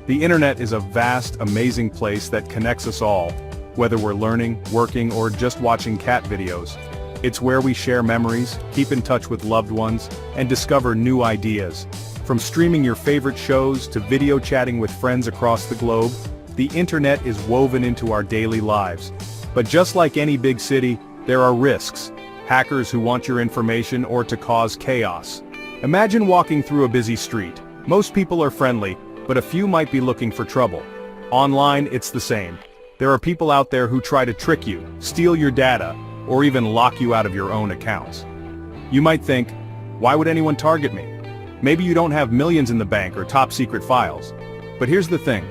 The internet is a vast, amazing place that connects us all, whether we're learning, working, or just watching cat videos. It's where we share memories, keep in touch with loved ones, and discover new ideas. From streaming your favorite shows to video chatting with friends across the globe, the internet is woven into our daily lives. But just like any big city, there are risks. Hackers who want your information or to cause chaos. Imagine walking through a busy street. Most people are friendly, but a few might be looking for trouble. Online, it's the same. There are people out there who try to trick you, steal your data, or even lock you out of your own accounts. You might think, why would anyone target me? Maybe you don't have millions in the bank or top secret files. But here's the thing.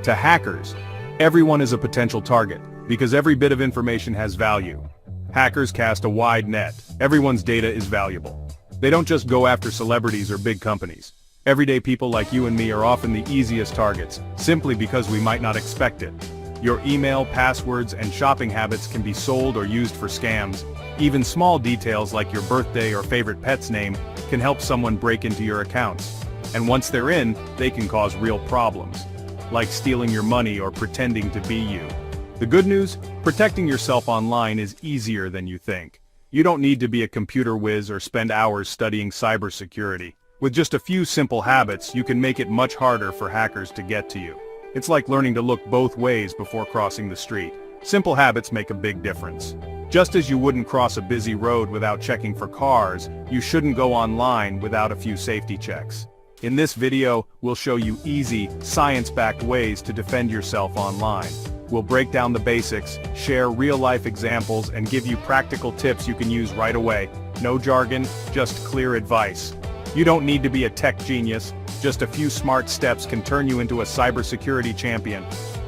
To hackers, everyone is a potential target, because every bit of information has value. Hackers cast a wide net. Everyone's data is valuable. They don't just go after celebrities or big companies. Everyday people like you and me are often the easiest targets, simply because we might not expect it. Your email, passwords, and shopping habits can be sold or used for scams. Even small details like your birthday or favorite pet's name can help someone break into your accounts. And once they're in, they can cause real problems, like stealing your money or pretending to be you. The good news? Protecting yourself online is easier than you think. You don't need to be a computer whiz or spend hours studying cybersecurity. With just a few simple habits, you can make it much harder for hackers to get to you. It's like learning to look both ways before crossing the street. Simple habits make a big difference. Just as you wouldn't cross a busy road without checking for cars, you shouldn't go online without a few safety checks. In this video, we'll show you easy, science-backed ways to defend yourself online. We'll break down the basics, share real-life examples, and give you practical tips you can use right away. No jargon, just clear advice. You don't need to be a tech genius, just a few smart steps can turn you into a cybersecurity champion.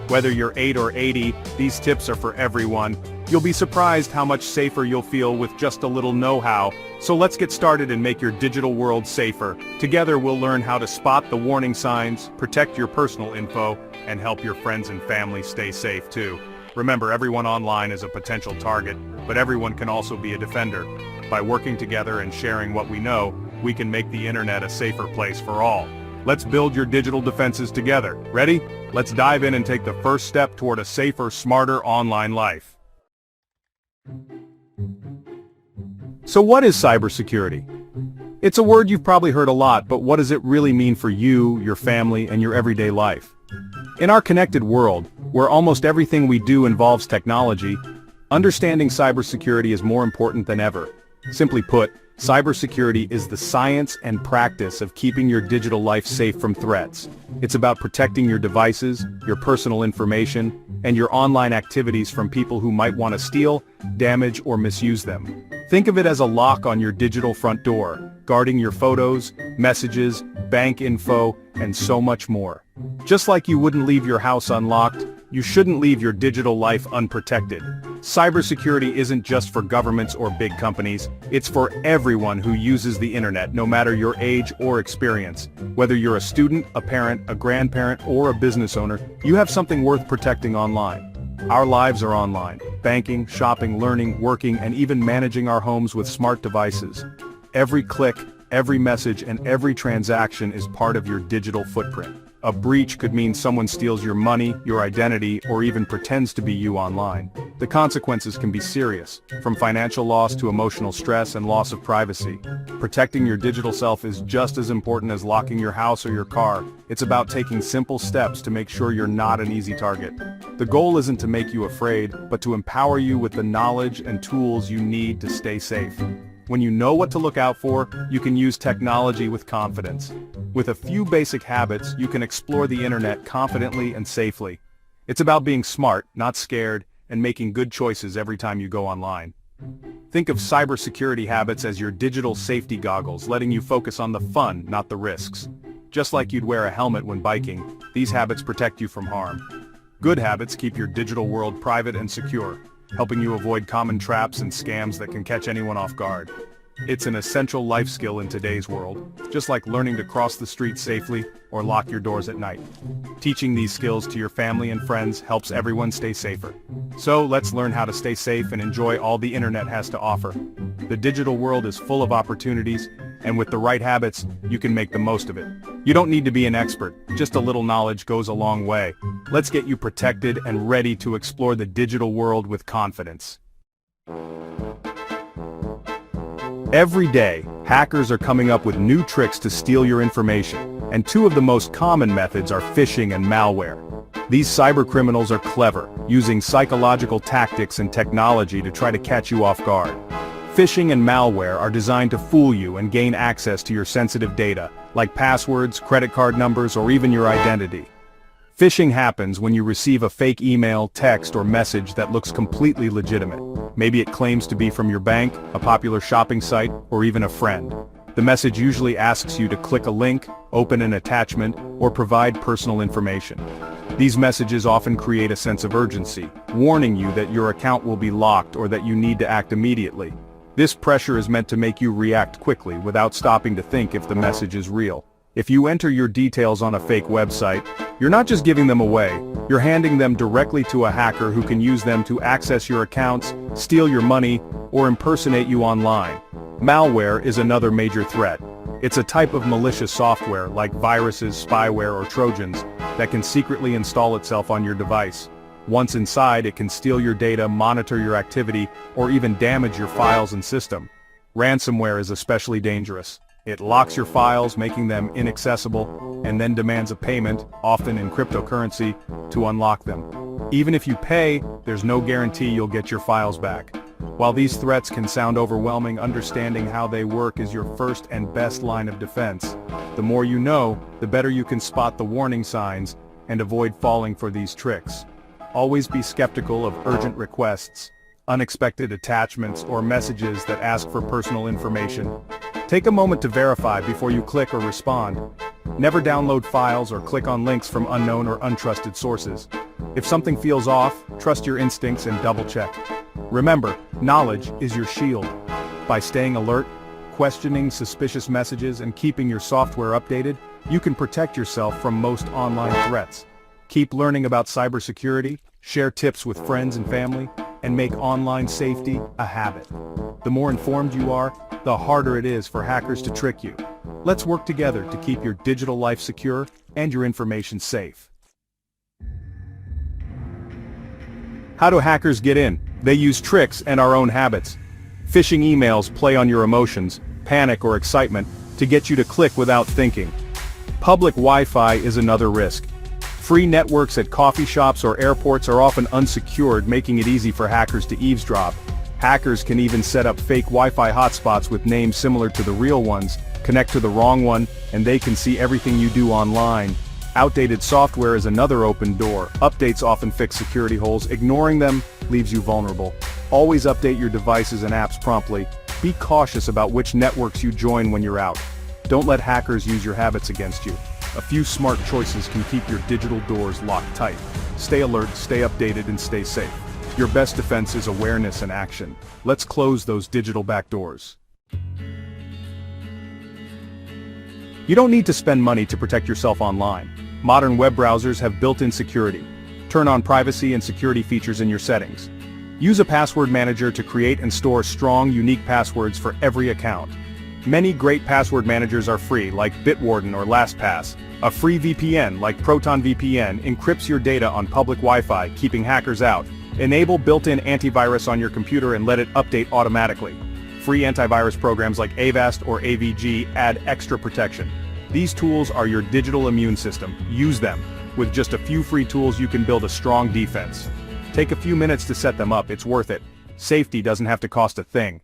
Whether you're 8 or 80, these tips are for everyone. You'll be surprised how much safer you'll feel with just a little know-how. So let's get started and make your digital world safer. Together we'll learn how to spot the warning signs, protect your personal info, and help your friends and family stay safe too. Remember, everyone online is a potential target, but everyone can also be a defender. By working together and sharing what we know, we can make the internet a safer place for all. Let's build your digital defenses together. Ready? Let's dive in and take the first step toward a safer, smarter online life. So what is cybersecurity? It's a word you've probably heard a lot, but what does it really mean for you, your family, and your everyday life? In our connected world, where almost everything we do involves technology, understanding cybersecurity is more important than ever. Simply put, cybersecurity is the science and practice of keeping your digital life safe from threats. It's about protecting your devices, your personal information, and your online activities from people who might want to steal, damage, or misuse them. Think of it as a lock on your digital front door, guarding your photos, messages, bank info, and so much more. Just like you wouldn't leave your house unlocked, you shouldn't leave your digital life unprotected. Cybersecurity isn't just for governments or big companies, it's for everyone who uses the internet, no matter your age or experience. Whether you're a student, a parent, a grandparent, or a business owner, you have something worth protecting online. Our lives are online. Banking, shopping, learning, working, and even managing our homes with smart devices. Every click, every message, and every transaction is part of your digital footprint. A breach could mean someone steals your money, your identity, or even pretends to be you online. The consequences can be serious, from financial loss to emotional stress and loss of privacy. Protecting your digital self is just as important as locking your house or your car. It's about taking simple steps to make sure you're not an easy target. The goal isn't to make you afraid, but to empower you with the knowledge and tools you need to stay safe. When you know what to look out for, you can use technology with confidence. With a few basic habits, you can explore the internet confidently and safely. It's about being smart, not scared, and making good choices every time you go online. Think of cybersecurity habits as your digital safety goggles, letting you focus on the fun, not the risks. Just like you'd wear a helmet when biking, these habits protect you from harm. Good habits keep your digital world private and secure, helping you avoid common traps and scams that can catch anyone off guard. It's an essential life skill in today's world, just like learning to cross the street safely or lock your doors at night. Teaching these skills to your family and friends helps everyone stay safer. So let's learn how to stay safe and enjoy all the internet has to offer. The digital world is full of opportunities, And with the right habits, you can make the most of it. You don't need to be an expert, just a little knowledge goes a long way. Let's get you protected and ready to explore the digital world with confidence. Every day, hackers are coming up with new tricks to steal your information, and two of the most common methods are phishing and malware. These cybercriminals are clever, using psychological tactics and technology to try to catch you off guard. Phishing and malware are designed to fool you and gain access to your sensitive data, like passwords, credit card numbers, or even your identity. Phishing happens when you receive a fake email, text, or message that looks completely legitimate. Maybe it claims to be from your bank, a popular shopping site, or even a friend. The message usually asks you to click a link, open an attachment, or provide personal information. These messages often create a sense of urgency, warning you that your account will be locked or that you need to act immediately. This pressure is meant to make you react quickly without stopping to think if the message is real. If you enter your details on a fake website, you're not just giving them away, you're handing them directly to a hacker who can use them to access your accounts, steal your money, or impersonate you online. Malware is another major threat. It's a type of malicious software like viruses, spyware, or trojans that can secretly install itself on your device. Once inside, it can steal your data, monitor your activity, or even damage your files and system. Ransomware is especially dangerous. It locks your files, making them inaccessible, and then demands a payment, often in cryptocurrency, to unlock them. Even if you pay, there's no guarantee you'll get your files back. While these threats can sound overwhelming, understanding how they work is your first and best line of defense. The more you know, the better you can spot the warning signs and avoid falling for these tricks. Always be skeptical of urgent requests, unexpected attachments, or messages that ask for personal information. Take a moment to verify before you click or respond. Never download files or click on links from unknown or untrusted sources. If something feels off, trust your instincts and double-check. Remember, knowledge is your shield. By staying alert, questioning suspicious messages, and keeping your software updated, you can protect yourself from most online threats. Keep learning about cybersecurity, share tips with friends and family, and make online safety a habit. The more informed you are, the harder it is for hackers to trick you. Let's work together to keep your digital life secure and your information safe. How do hackers get in? They use tricks and our own habits. Phishing emails play on your emotions, panic or excitement, to get you to click without thinking. Public Wi-Fi is another risk. Free networks at coffee shops or airports are often unsecured, making it easy for hackers to eavesdrop. Hackers can even set up fake Wi-Fi hotspots with names similar to the real ones, connect to the wrong one, and they can see everything you do online. Outdated software is another open door. Updates often fix security holes. Ignoring them leaves you vulnerable. Always update your devices and apps promptly. Be cautious about which networks you join when you're out. Don't let hackers use your habits against you. A few smart choices can keep your digital doors locked tight. Stay alert, stay updated, and stay safe. Your best defense is awareness and action. Let's close those digital backdoors. You don't need to spend money to protect yourself online. Modern web browsers have built-in security. Turn on privacy and security features in your settings. Use a password manager to create and store strong, unique passwords for every account. Many great password managers are free, like Bitwarden or LastPass. A free VPN, like Proton VPN, encrypts your data on public Wi-Fi, keeping hackers out. Enable built-in antivirus on your computer and let it update automatically. Free antivirus programs like Avast or AVG add extra protection. These tools are your digital immune system. Use them. With just a few free tools, you can build a strong defense. Take a few minutes to set them up, it's worth it. Safety doesn't have to cost a thing.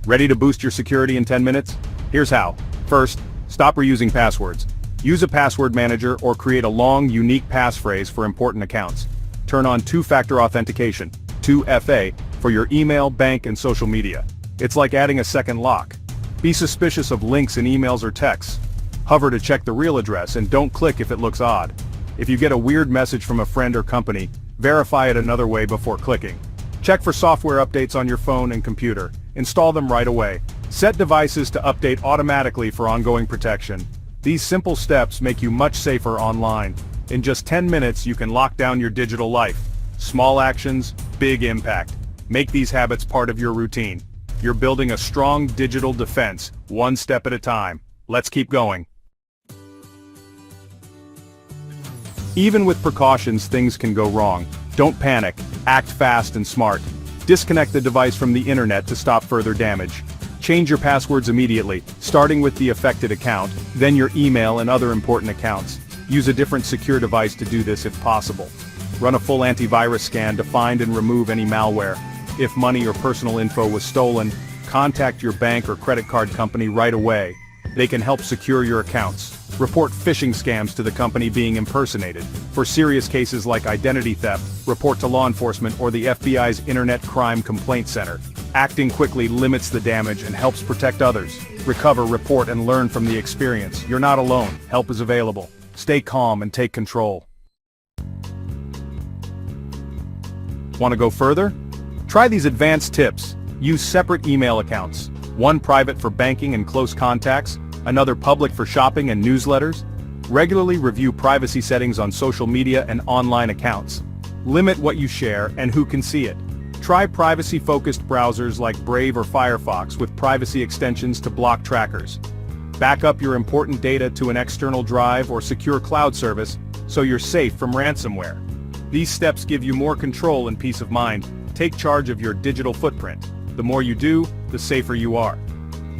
Ready to boost your security in 10 minutes? Here's how. First, stop reusing passwords. Use a password manager or create a long, unique passphrase for important accounts. Turn on two-factor authentication, 2FA, for your email, bank, and social media. It's like adding a second lock. Be suspicious of links in emails or texts. Hover to check the real address and don't click if it looks odd. If you get a weird message from a friend or company, verify it another way before clicking. Check for software updates on your phone and computer. Install them right away. Set devices to update automatically for ongoing protection. These simple steps make you much safer online. In just 10 minutes, you can lock down your digital life. Small actions, big impact. Make these habits part of your routine. You're building a strong digital defense, one step at a time. Let's keep going. Even with precautions, things can go wrong. Don't panic, act fast and smart. Disconnect the device from the internet to stop further damage. Change your passwords immediately, starting with the affected account, then your email and other important accounts. Use a different secure device to do this if possible. Run a full antivirus scan to find and remove any malware. If money or personal info was stolen, contact your bank or credit card company right away. They can help secure your accounts. Report phishing scams to the company being impersonated. For serious cases like identity theft, report to law enforcement or the FBI's Internet Crime Complaint Center. Acting quickly limits the damage and helps protect others. Recover, report, and learn from the experience. You're not alone. Help is available. Stay calm and take control. Want to go further? Try these advanced tips. Use separate email accounts. One private for banking and close contacts, another public for shopping and newsletters. Regularly review privacy settings on social media and online accounts. Limit what you share and who can see it. Try privacy-focused browsers like Brave or Firefox with privacy extensions to block trackers. Back up your important data to an external drive or secure cloud service so you're safe from ransomware. These steps give you more control and peace of mind. Take charge of your digital footprint. The more you do, the safer you are.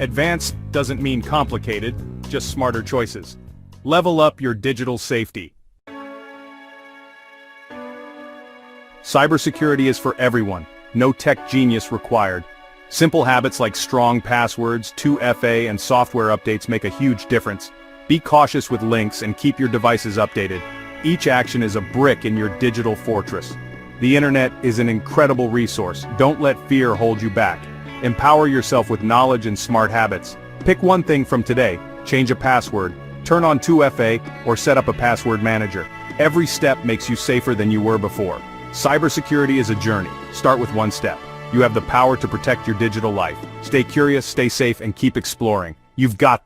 Advanced doesn't mean complicated, just smarter choices. Level up your digital safety. Cybersecurity is for everyone. No tech genius required. Simple habits like strong passwords, 2FA, and software updates make a huge difference. Be cautious with links and keep your devices updated. Each action is a brick in your digital fortress. The internet is an incredible resource. Don't let fear hold you back. Empower yourself with knowledge and smart habits. Pick one thing from today, change a password, turn on 2FA, or set up a password manager. Every step makes you safer than you were before. Cybersecurity is a journey. Start with one step. You have the power to protect your digital life. Stay curious, stay safe, and keep exploring. You've got